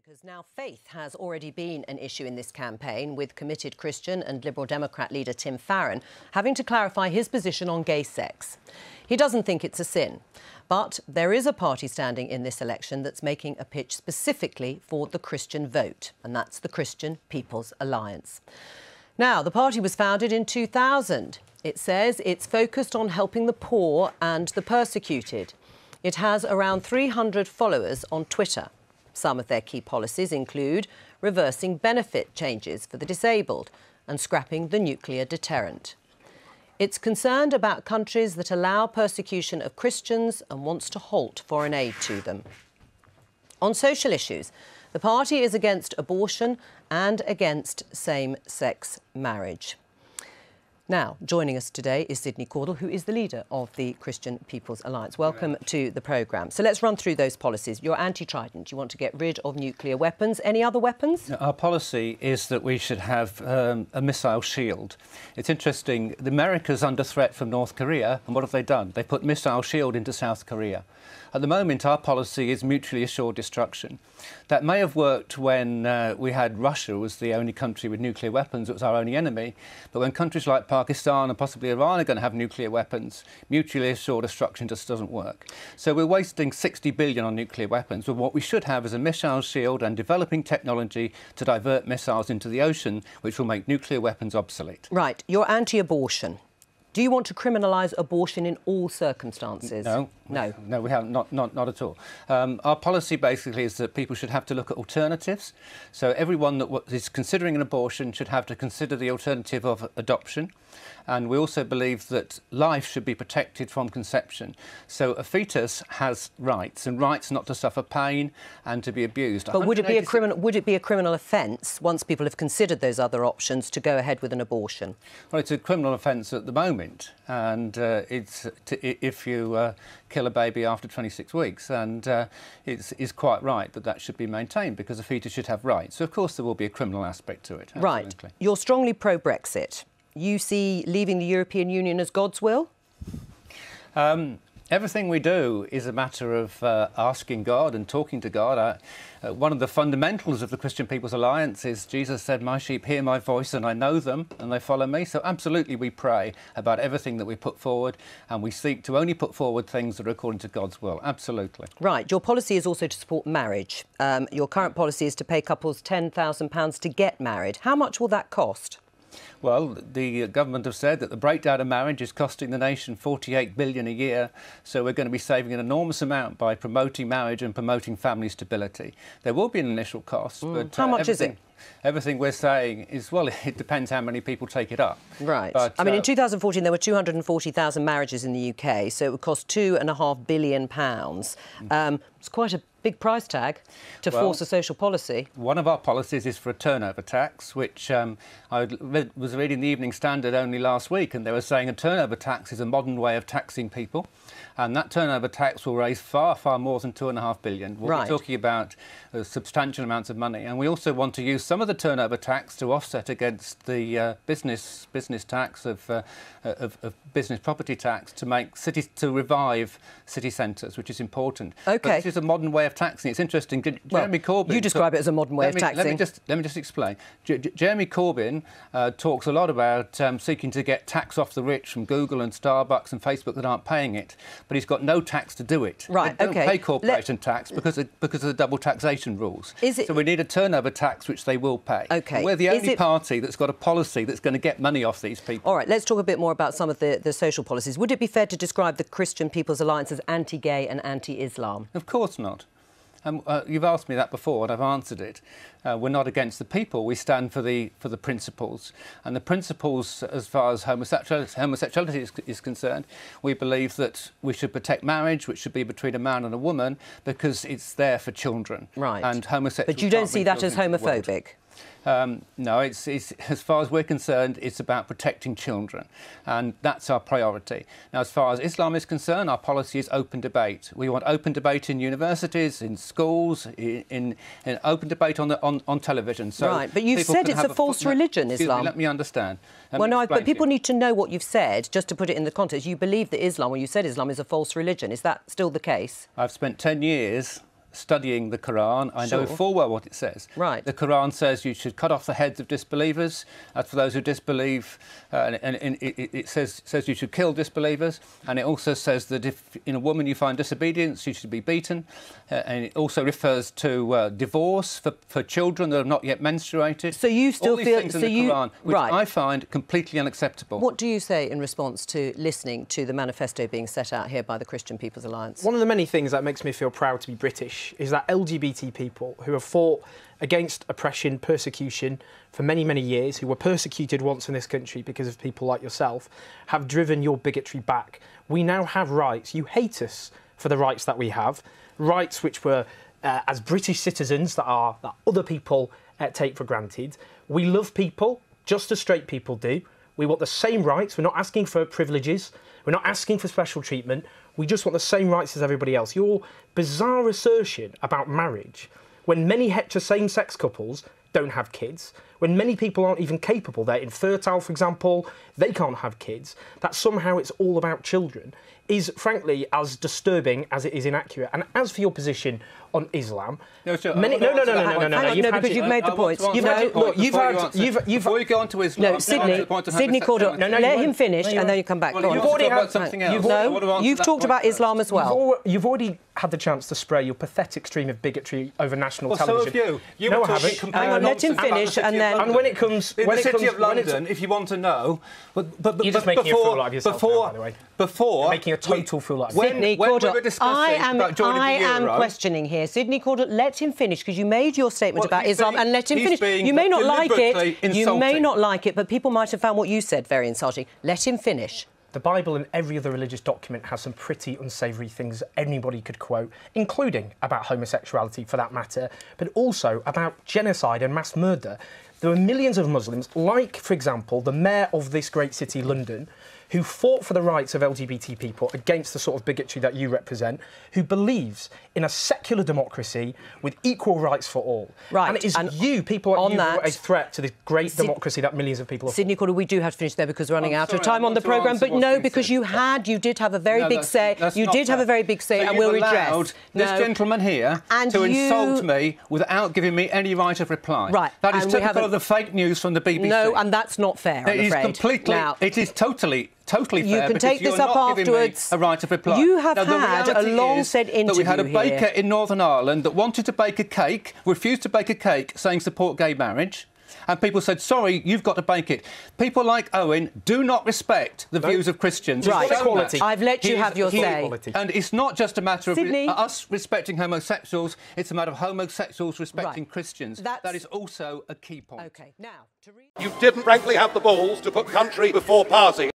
Because now faith has already been an issue in this campaign, with committed Christian and Liberal Democrat leader Tim Farron having to clarify his position on gay sex. He doesn't think it's a sin, but there is a party standing in this election that's making a pitch specifically for the Christian vote, and that's the Christian People's Alliance. Now, the party was founded in 2000. It says it's focused on helping the poor and the persecuted. It has around 300 followers on Twitter. Some of their key policies include reversing benefit changes for the disabled and scrapping the nuclear deterrent. It's concerned about countries that allow persecution of Christians and wants to halt foreign aid to them. On social issues, the party is against abortion and against same-sex marriage. Now, joining us today is Sidney Caudle, who is the leader of the Christian People's Alliance. Welcome to the programme. So let's run through those policies. You're anti-Trident. You want to get rid of nuclear weapons. Any other weapons? Our policy is that we should have a missile shield. It's interesting, the America's under threat from North Korea, and what have they done? They put missile shield into South Korea. At the moment, our policy is mutually assured destruction. That may have worked when we had Russia was the only country with nuclear weapons. It was our only enemy. But when countries like Pakistan and possibly Iran are going to have nuclear weapons, mutually assured destruction just doesn't work. So we're wasting 60 billion on nuclear weapons, but what we should have is a missile shield and developing technology to divert missiles into the ocean, which will make nuclear weapons obsolete. Right. You're anti-abortion. Do you want to criminalise abortion in all circumstances? No. No, we haven't. Not at all. Our policy basically is that people should have to look at alternatives. So everyone that is considering an abortion should have to consider the alternative of adoption. And we also believe that life should be protected from conception. So a fetus has rights, and rights not to suffer pain and to be abused. But would it be a criminal offence once people have considered those other options to go ahead with an abortion? Well, it's a criminal offence at the moment, and if you kill a baby after 26 weeks, and it's quite right that that should be maintained because a fetus should have rights. So of course there will be a criminal aspect to it. Absolutely. Right. You're strongly pro-Brexit. You see leaving the European Union as God's will? Everything we do is a matter of asking God and talking to God. One of the fundamentals of the Christian People's Alliance is Jesus said, "My sheep hear my voice and I know them and they follow me." So absolutely we pray about everything that we put forward, and we seek to only put forward things that are according to God's will. Absolutely. Right. Your policy is also to support marriage. Your current policy is to pay couples £10,000 to get married. How much will that cost? Well, the government have said that the breakdown of marriage is costing the nation 48 billion a year, so we're going to be saving an enormous amount by promoting marriage and promoting family stability. There will be an initial cost, but how much is it? Everything we're saying is, well, it depends how many people take it up. Right. But, I mean, in 2014, there were 240,000 marriages in the UK, so it would cost £2.5 billion. It's quite a big price tag to force a social policy. One of our policies is for a turnover tax, which I was reading the Evening Standard only last week, and they were saying a turnover tax is a modern way of taxing people. And that turnover tax will raise far, far more than £2.5 billion. We're talking about substantial amounts of money. And we also want to use some of the turnover tax to offset against the business tax of business property tax to make cities, to revive city centres, which is important. OK. But this is a modern way of taxing. It's interesting. Jeremy Corbyn... You describe it as a modern way of taxing. Let me just explain. Jeremy Corbyn talks a lot about seeking to get tax off the rich from Google and Starbucks and Facebook that aren't paying it. But he's got no tax to do it. Right, They don't pay corporation tax because of the double taxation rules. So we need a turnover tax, which they will pay. OK. We're the only party that's got a policy that's going to get money off these people. All right, let's talk a bit more about some of the social policies. Would it be fair to describe the Christian People's Alliance as anti-gay and anti-Islam? Of course not. You've asked me that before and I've answered it. We're not against the people. We stand for the principles. And the principles, as far as homosexuality is concerned, we believe that we should protect marriage, which should be between a man and a woman, because it's there for children. Right. And homosexuals. But you don't see that as homophobic? No, it's as far as we're concerned, it's about protecting children, and that's our priority. Now, as far as Islam is concerned, our policy is open debate. We want open debate in universities, in schools, in open debate on television. So right, but you've said it's a false religion, Islam. Let me understand. But people need to know what you've said, just to put it in the context. You believe that Islam, or you said Islam, is a false religion. Is that still the case? I've spent 10 years studying the Quran. I know Sure. full well what it says. Right. The Quran says you should cut off the heads of disbelievers. As for those who disbelieve, and it says you should kill disbelievers. And it also says that if in a woman you find disobedience, she should be beaten. And it also refers to divorce for children that have not yet menstruated. So you still all these feel things in so the you Quran, which right. I find completely unacceptable. What do you say in response to listening to the manifesto being set out here by the Christian People's Alliance? One of the many things that makes me feel proud to be British is that LGBT people who have fought against oppression, persecution for many, many years, who were persecuted once in this country because of people like yourself, have driven your bigotry back. We now have rights. You hate us for the rights that we have, rights which were, as British citizens, that other people take for granted. We love people, just as straight people do. We want the same rights. We're not asking for privileges. We're not asking for special treatment. We just want the same rights as everybody else. Your bizarre assertion about marriage, when many same-sex couples don't have kids, when many people aren't even capable, they're infertile, for example, they can't have kids, that somehow it's all about children, is frankly as disturbing as it is inaccurate. And as for your position on Islam, No, sure. many, no, because you've made the points. Before you go on to Islam, no, Sidney Cordell, let him finish and then you come back. Well, you've already had something else. You've talked about Islam as well. You've already had the chance to spray your pathetic stream of bigotry over national television. So have you. No, I haven't. Let him finish and then... And when it comes... In the City of London, if you want to know... You're just making a fool out of yourself now, by the way. You're making a total fool out of yourself. Sidney Cordell, I am questioning here. Sidney Cordell, let him finish, because you made your statement about Islam, and let him finish. You may not like it. You may not like it, but people might have found what you said very insulting. Let him finish. The Bible and every other religious document has some pretty unsavoury things anybody could quote, including about homosexuality for that matter, but also about genocide and mass murder. There are millions of Muslims, like, for example, the mayor of this great city, London, who fought for the rights of LGBT people against the sort of bigotry that you represent, who believes in a secular democracy with equal rights for all. Right. And it is you, people like you, who are a threat to this great democracy that millions of people are for. Sidney Cordell, we do have to finish there because we're running out of time on the programme. But no, because you did have a very big say. You did have a very big say, and we'll redress. This gentleman here to insult me without giving me any right of reply. Right. That is typical of the fake news from the BBC. No, and that's not fair, I'm afraid. It is totally fair. You can take this up afterwards. A right of reply. You have had a long-said interview that we had a baker here in Northern Ireland that wanted to bake a cake, refused to bake a cake, saying support gay marriage. And people said, sorry, you've got to bake it. People like Owen do not respect the views of Christians. Right. I've let you have your say. And it's not just a matter of us respecting homosexuals, it's a matter of homosexuals respecting Christians. That is also a key point. OK, now, to read... You didn't frankly have the balls to put country before party.